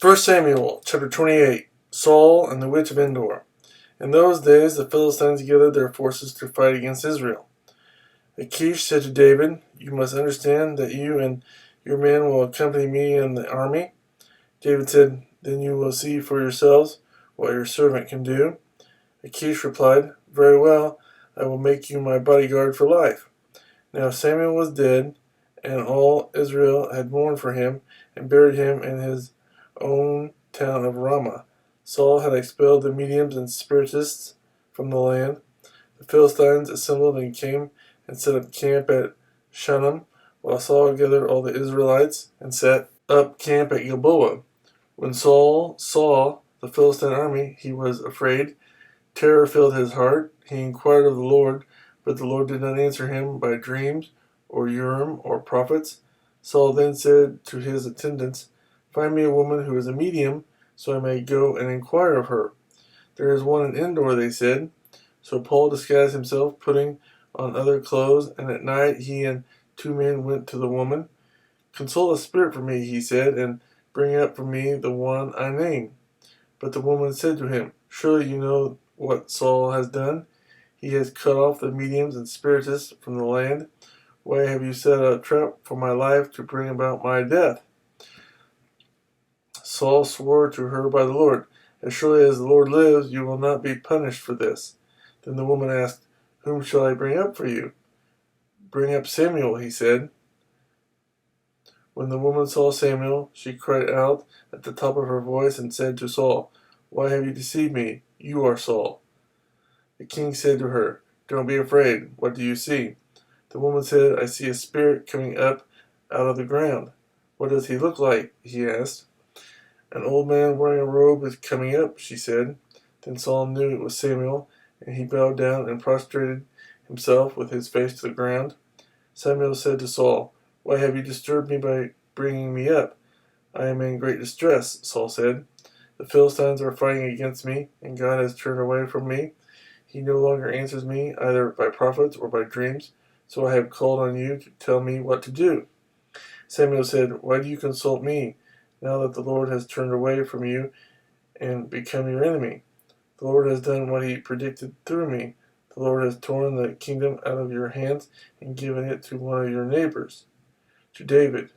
1 Samuel chapter 28. Saul and the witch of Endor. In those days the Philistines gathered their forces to fight against Israel. Achish said to David, "You must understand that you and your men will accompany me in the army." David said, "Then you will see for yourselves what your servant can do." Achish replied, "Very well, I will make you my bodyguard for life." Now Samuel was dead, and all Israel had mourned for him and buried him in his own town of Ramah. Saul had expelled the mediums and spiritists from the land. The Philistines assembled and came and set up camp at Shunem, while Saul gathered all the Israelites and set up camp at Gilboa. When Saul saw the Philistine army, he was afraid. Terror filled his heart. He inquired of the Lord, but the Lord did not answer him by dreams or Urim or prophets. Saul then said to his attendants, "Find me a woman who is a medium, so I may go and inquire of her." "There is one in Endor," they said. So Paul disguised himself, putting on other clothes, and at night he and 2 men went to the woman. "Consult a spirit for me," he said, "and bring up for me the one I name." But the woman said to him, "Surely you know what Saul has done. He has cut off the mediums and spiritists from the land. Why have you set a trap for my life to bring about my death?" Saul swore to her by the Lord, "As surely as the Lord lives, you will not be punished for this." Then the woman asked, "Whom shall I bring up for you?" "Bring up Samuel," he said. When the woman saw Samuel, she cried out at the top of her voice and said to Saul, "Why have you deceived me? You are Saul." The king said to her, "Don't be afraid. What do you see?" The woman said, "I see a spirit coming up out of the ground." "What does he look like?" he asked. "An old man wearing a robe is coming up," she said. Then Saul knew it was Samuel, and he bowed down and prostrated himself with his face to the ground. Samuel said to Saul, "Why have you disturbed me by bringing me up?" "I am in great distress," Saul said. "The Philistines are fighting against me, and God has turned away from me. He no longer answers me either by prophets or by dreams, so I have called on you to tell me what to do." Samuel said, "Why do you consult me, now that the Lord has turned away from you and become your enemy? The Lord has done what he predicted through me. The Lord has torn the kingdom out of your hands and given it to one of your neighbors, to David.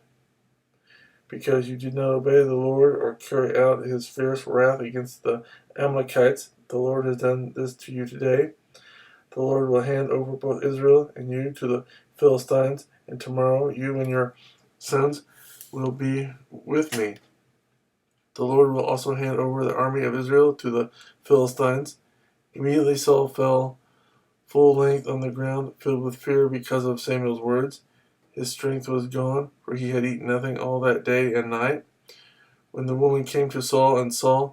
Because you did not obey the Lord or carry out his fierce wrath against the Amalekites, the Lord has done this to you today. The Lord will hand over both Israel and you to the Philistines, and tomorrow you and your sons will be with me. The Lord will also hand over the army of Israel to the Philistines." Immediately Saul fell full length on the ground, filled with fear because of Samuel's words. His strength was gone, for he had eaten nothing all that day and night. When the woman came to Saul and saw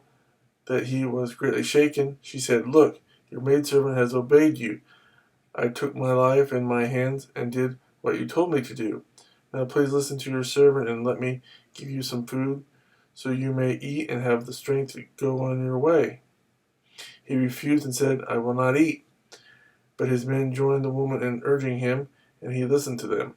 that he was greatly shaken, she said, "Look, your maidservant has obeyed you. I took my life in my hands and did what you told me to do. Now please listen to your servant and let me give you some food, so you may eat and have the strength to go on your way." He refused and said, "I will not eat." But his men joined the woman in urging him, and he listened to them.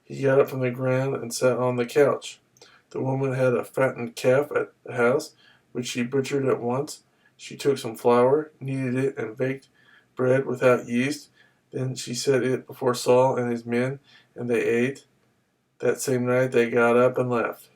He got up from the ground and sat on the couch. The woman had a fattened calf at the house, which she butchered at once. She took some flour, kneaded it, and baked bread without yeast. Then she set it before Saul and his men, and they ate. That same night they got up and left.